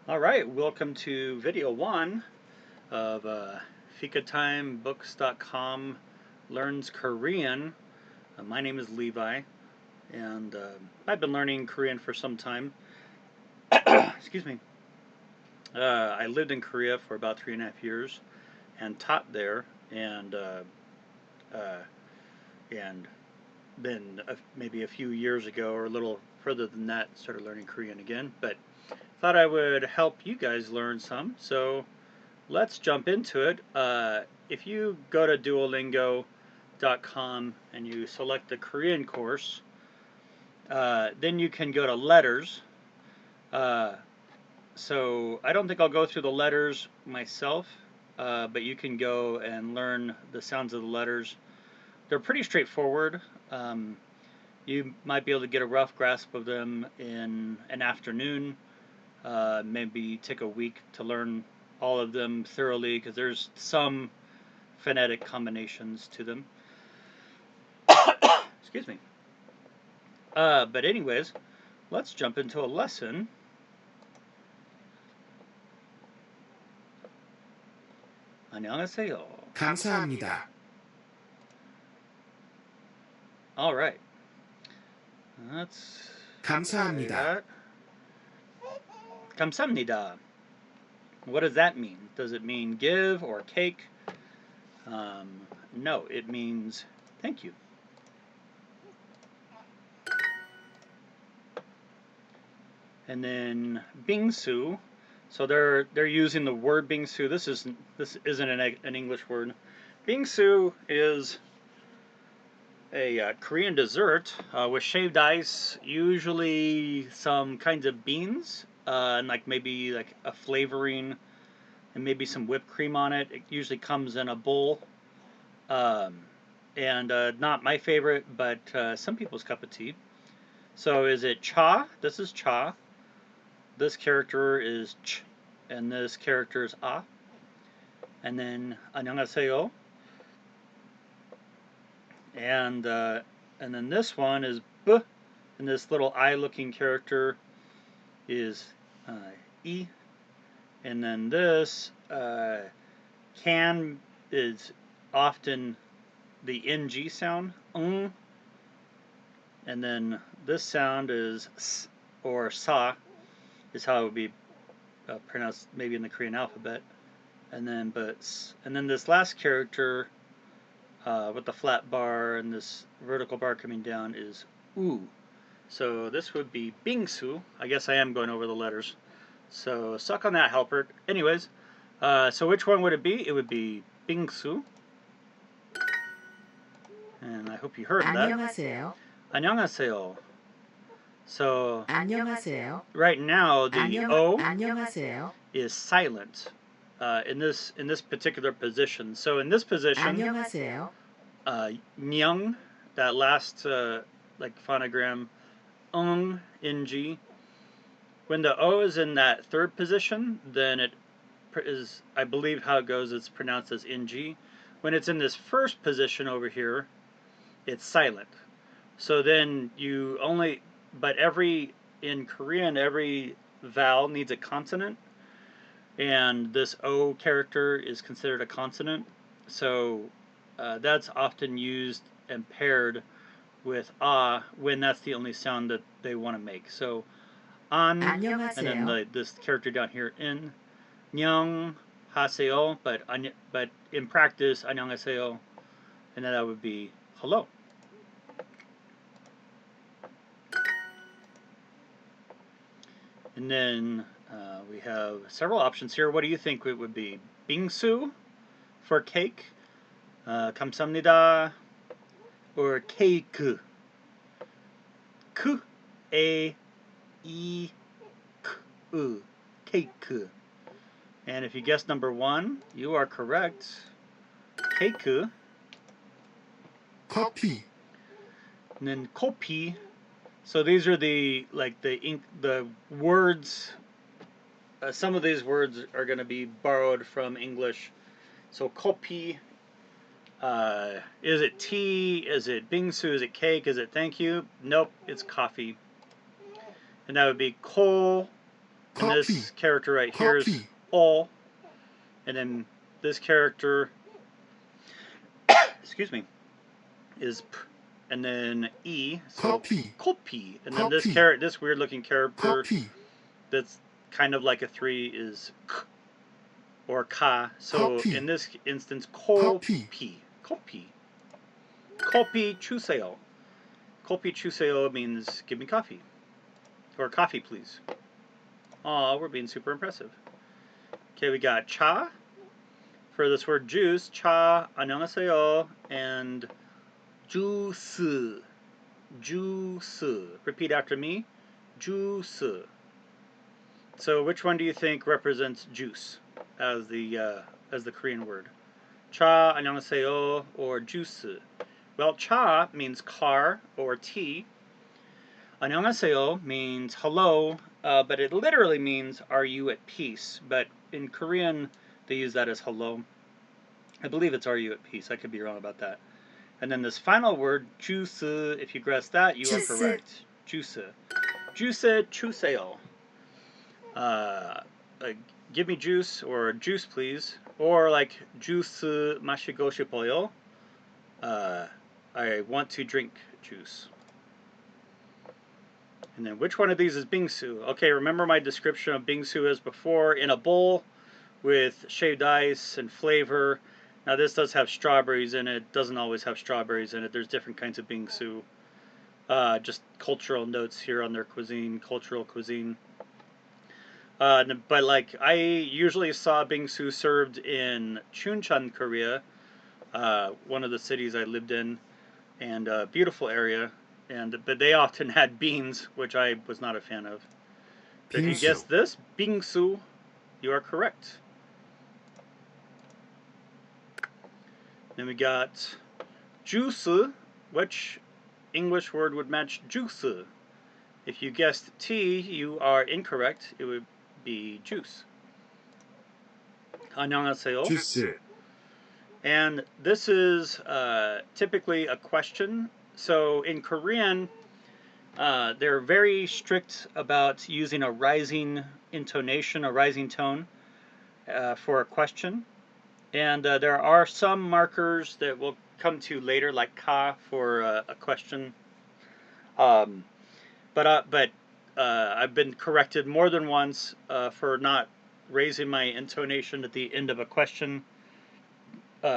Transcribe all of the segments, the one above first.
Alright, welcome to video 1 of FikaTimeBooks.com Learns Korean. My name is Levi, and I've been learning Korean for some time. Excuse me. I lived in Korea for about 3.5 years and taught there, and then maybe a few years ago, or a little further than that, started learning Korean again. But thought I would help you guys learn some, so let's jump into it. If you go to Duolingo.com and you select the Korean course, then you can go to letters. So I don't think I'll go through the letters myself, but you can go and learn the sounds of the letters. They're pretty straightforward. You might be able to get a rough grasp of them in an afternoon. Maybe take a week to learn all of them thoroughly, because there's some phonetic combinations to them. Excuse me. But anyways, let's jump into a lesson. 안녕하세요. 감사합니다. All right. Let's 감사합니다. 감사합니다. What does that mean? Does it mean give or cake? No, it means thank you. And then bingsu. So they're using the word bingsu. This isn't an English word. Bingsu is a Korean dessert with shaved ice, usually some kinds of beans, and maybe a flavoring, and maybe some whipped cream on it. It usually comes in a bowl, and not my favorite, but some people's cup of tea. So is it cha? This is cha. This character is ch, and this character is a. And then 안녕하세요. And then this one is b, and this little eye-looking character is e. And then this can is often the ng sound, and then this sound is s or sa, is how it would be pronounced maybe in the Korean alphabet. And then this last character with the flat bar and this vertical bar coming down is u. So this would be bingsu. I guess I am going over the letters. So suck on that, Halpert. Anyways, so which one would it be? It would be bingsu. And I hope you heard that. 안녕하세요. 안녕하세요. So 안녕하세요. right now the O 안녕하세요. is silent in this particular position. So in this position, 안녕하세요. nyung, that last phonogram, ng, when the O is in that third position, then it is, I believe how it goes, it's pronounced as ng. When it's in this first position over here, it's silent. So then in Korean, every vowel needs a consonant, and this O character is considered a consonant. So that's often used and paired with ah when that's the only sound that they want to make. So an, 안녕하세요. and then this character down here in 안녕하세요, but in practice 안녕하세요, and then that would be hello. And then we have several options here. What do you think it would be? Bingsu for cake, 감사합니다, or cake. K, A, E, K, U, cake. And if you guessed number 1, you are correct. Cake. 커피. And then kopi. So these are the words. Some of these words are going to be borrowed from English. So kopi. Is it tea? Is it bingsu? Is it cake? Is it thank you? Nope, it's coffee. And that would be ko, And this character right here is O. And then this character, excuse me, is P. And then E. So Kopi. And then this weird looking character that's kind of like a 3 is K or Ka. So in this instance, Kopi. Kopi. Kopi chuseo. Kopi chuseo means give me coffee. Or coffee, please. Aw, we're being super impressive. Okay, we got cha for this word juice. Cha, 안녕하세요, and juice. Juice. Repeat after me. Juice. So which one do you think represents juice as the Korean word? Cha, 안녕하세요, or juice? Well, cha means car or tea. 안녕하세요 means hello, but it literally means are you at peace? But in Korean, they use that as hello. I believe it's are you at peace. I could be wrong about that. And then this final word, juice, if you guess that, you are correct. Juice. Juice 주세요. Give me juice, or juice please. Or like juice 마시고 싶어요. I want to drink juice. And then which one of these is bingsu? Okay, remember my description of bingsu as before, in a bowl with shaved ice and flavor. Now this does have strawberries in it. Doesn't always have strawberries in it. There's different kinds of bingsu. Just cultural notes here on their cuisine, cultural cuisine. But like I usually saw bingsu served in Chuncheon, Korea, one of the cities I lived in, and a beautiful area. But they often had beans, which I was not a fan of. But if you guessed this, bingsu, you are correct. Then we got juice. Which English word would match juice? If you guessed tea, you are incorrect. It would be juice. 안녕하세요. 주스. And this is typically a question. So in Korean, they're very strict about using a rising intonation, a rising tone for a question. And there are some markers that we'll come to later, like ka for a question. But I've been corrected more than once for not raising my intonation at the end of a question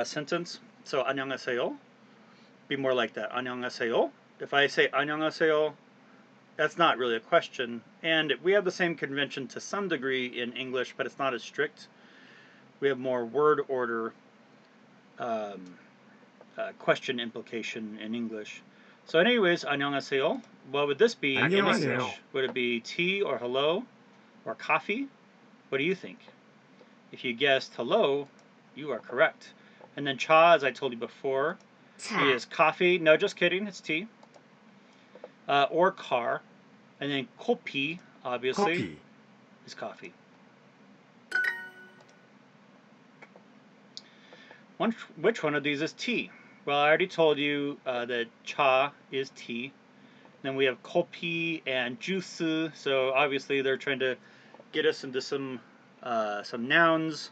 sentence. So 안녕하세요, be more like that. 안녕하세요. If I say 안녕하세요, that's not really a question. And we have the same convention to some degree in English, but it's not as strict. We have more word order question implication in English. So anyways, 안녕하세요. What would this be in 안녕하세요. English? Would it be tea or hello or coffee? What do you think? If you guessed hello, you are correct. And then cha, as I told you before, is coffee. No, just kidding. It's tea. Or car. And then kopi, obviously, is coffee. Which one of these is tea? Well, I already told you that cha is tea. Then we have kopi and juice. So obviously they're trying to get us into some nouns.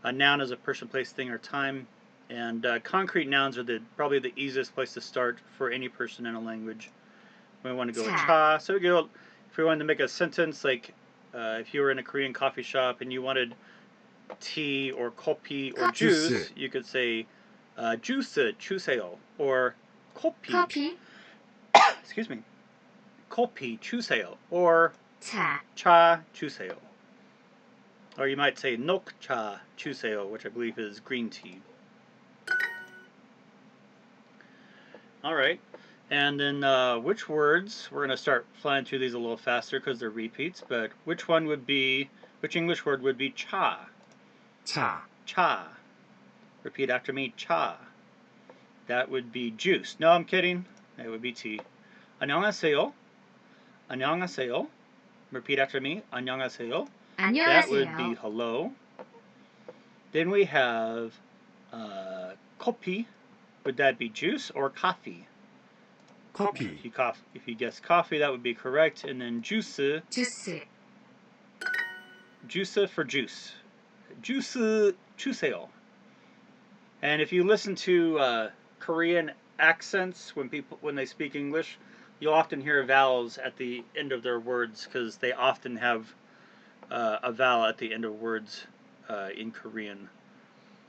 A noun is a person, place, thing, or time. And concrete nouns are probably the easiest place to start for any person in a language. We want to go with cha. So if we wanted to make a sentence, like if you were in a Korean coffee shop and you wanted tea or kopi or juice, you could say juice 주세요 or kopi. Excuse me. kopi 주세요 or cha 주세요. Or you might say 녹차 주세요, which I believe is green tea. All right. And then which words, we're going to start flying through these a little faster because they're repeats, but which English word would be cha? 차. Cha. Repeat after me, cha. That would be juice. No, I'm kidding. That would be tea. 안녕하세요. 안녕하세요. Repeat after me, 안녕하세요. That would be hello. Then we have kopi. Would that be juice or coffee? 커피. If you guess coffee, that would be correct. And then juice. juice for juice. Juice 주세요. And if you listen to Korean accents when they speak English, you'll often hear vowels at the end of their words because they often have a vowel at the end of words in Korean.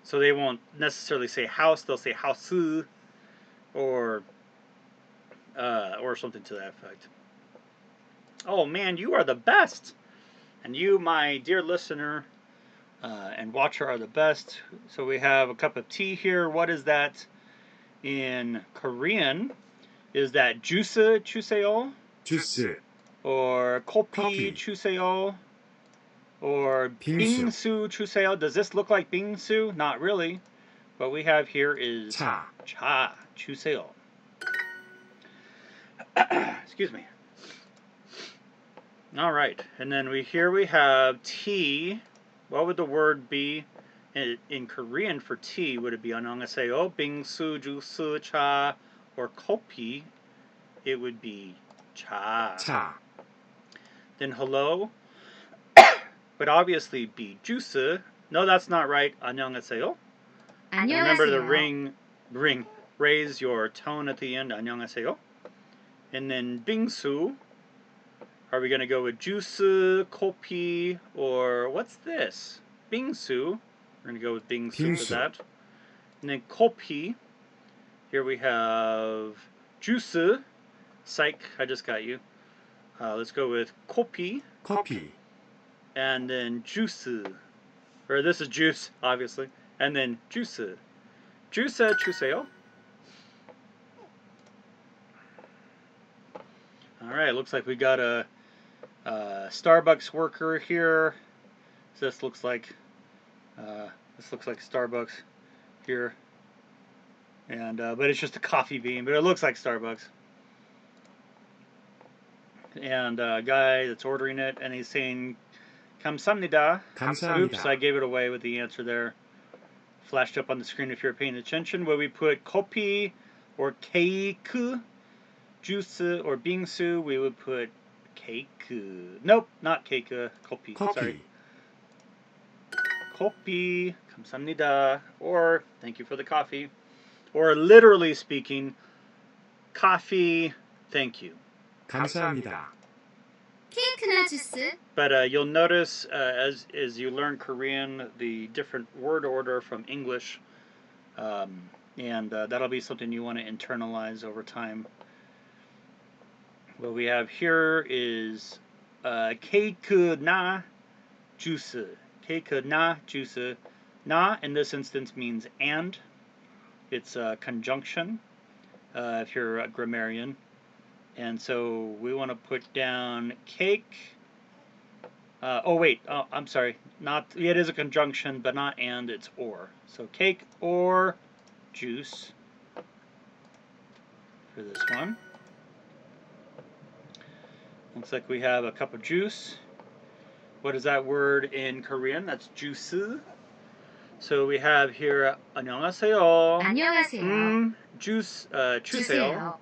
So they won't necessarily say house; they'll say house or something to that effect. Oh man, you are the best, and you, my dear listener and watcher, are the best. So we have a cup of tea here. What is that in Korean? Is that juice 주세요? 주스, Or kopi 커피. 주세요? Or 빙수. bingsu 주세요? Does this look like bingsu? Not really. What we have here is 차, 차 주세요. Excuse me. All right, and then here we have tea. What would the word be in Korean for tea? Would it be 안녕하세요, 빙수, 주스, 차, or kopi? It would be 차. 차, Then hello would obviously be juice. No, that's not right. 안녕하세요. Remember the ring. Raise your tone at the end. 안녕하세요. And then 빙수. Are we going to go with juice, kopi, or what's this? Bingsu. We're going to go with bingsu for that. And then kopi. Here we have juice. Psych, I just got you. Let's go with kopi. 커피. And then juice. Or this is juice, obviously. And then juice. Juice 주세요. All right, looks like we got a Starbucks worker here. This looks like Starbucks here, and but it's just a coffee bean, but it looks like Starbucks. And a guy that's ordering it, and he's saying 감사합니다. 감사합니다. Oops, I gave it away with the answer there. Flashed up on the screen if you're paying attention. Where we put kopi or cake, juice or bingsu, we would put cake. Nope, not cake. Kopi. Sorry. Kopi. 감사합니다. Or thank you for the coffee. Or literally speaking, coffee. Thank you. 감사합니다. 케이크나 주스. But you'll notice as you learn Korean, the different word order from English, and that'll be something you want to internalize over time. What we have here is 케이크나 주스. 케이크나 주스. Na in this instance means and. It's a conjunction if you're a grammarian. And so we want to put down cake. I'm sorry. It is a conjunction, but not and, it's or. So cake or juice for this one. Looks like we have a cup of juice. What is that word in Korean? That's juice. So we have here 안녕하세요. 안녕하세요. Juice 주세요.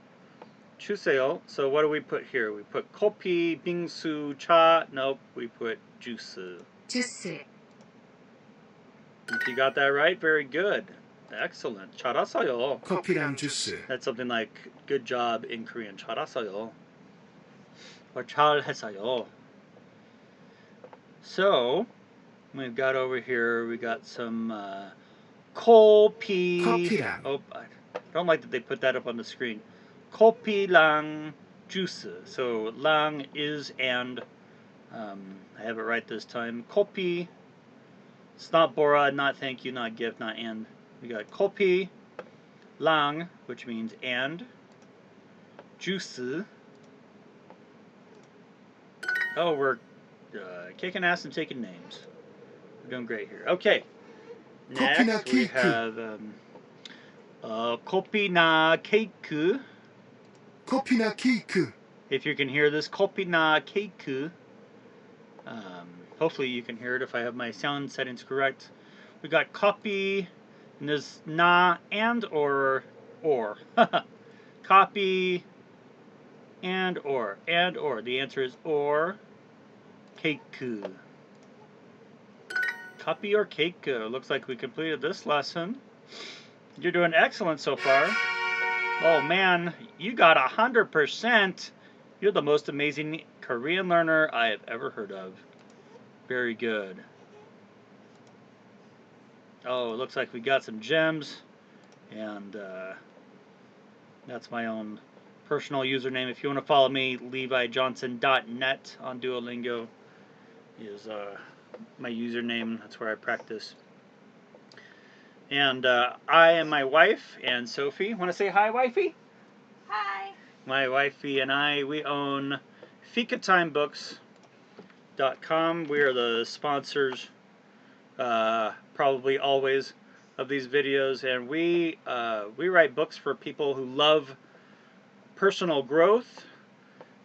주세요. So what do we put here? We put kopi, bingsu, cha. Nope, we put juice. 주스. If you got that right, very good. Excellent. 잘했어요. 커피랑 주스. That's something like good job in Korean. 잘했어요. Or 잘했어요. So we've got over here, we got some kopi. 커피랑. Oh, I don't like that they put that up on the screen. Kopi랑 juice. So lang is and. I have it right this time. Kopi. It's not bora, not thank you, not gift, not and. We got kopi, lang, which means and. Juice. Oh, we're kicking ass and taking names. We're doing great here. Okay. Next we have 코피나 케이크. 커피나 케이크. If you can hear this, 코피나 케이크. Hopefully you can hear it if I have my sound settings correct. We got copy, and there's na and or. Copy and or. The answer is or. 케이크. Copy or cake? Looks like we completed this lesson. You're doing excellent so far. Oh man, you got 100%. You're the most amazing Korean learner I have ever heard of. Very good. Oh, it looks like we got some gems. And that's my own personal username. If you want to follow me, levijohnson.net on Duolingo is my username. That's where I practice. And I and my wife and Sophie. Want to say hi, wifey? Hi. My wifey and I, we own FikaTimeBooks.com. We are the sponsors, probably always, of these videos, and we write books for people who love personal growth.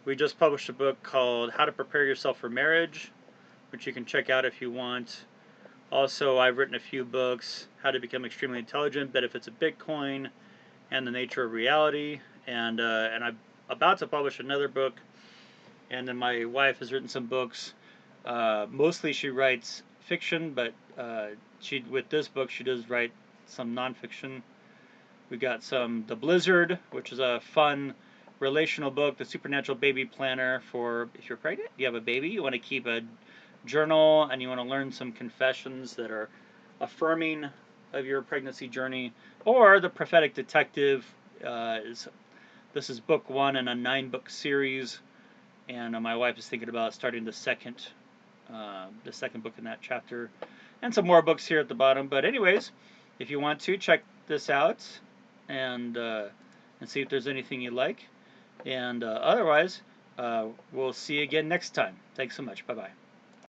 We just published a book called How to Prepare Yourself for Marriage, which you can check out if you want. Also, I've written a few books: How to Become Extremely Intelligent, Benefits of Bitcoin, and The Nature of Reality. And I'm about to publish another book. And then my wife has written some books. Mostly she writes fiction, but with this book she does write some nonfiction. We got The Blizzard, which is a fun relational book, The Supernatural Baby Planner for if you're pregnant, you have a baby, you want to keep a journal, and you want to learn some confessions that are affirming of your pregnancy journey. Or The Prophetic Detective this is book 1 in a 9-book series, and my wife is thinking about starting the second book in that chapter, and some more books here at the bottom. But anyways, if you want to check this out and see if there's anything you like, and otherwise we'll see you again next time. Thanks so much. Bye bye.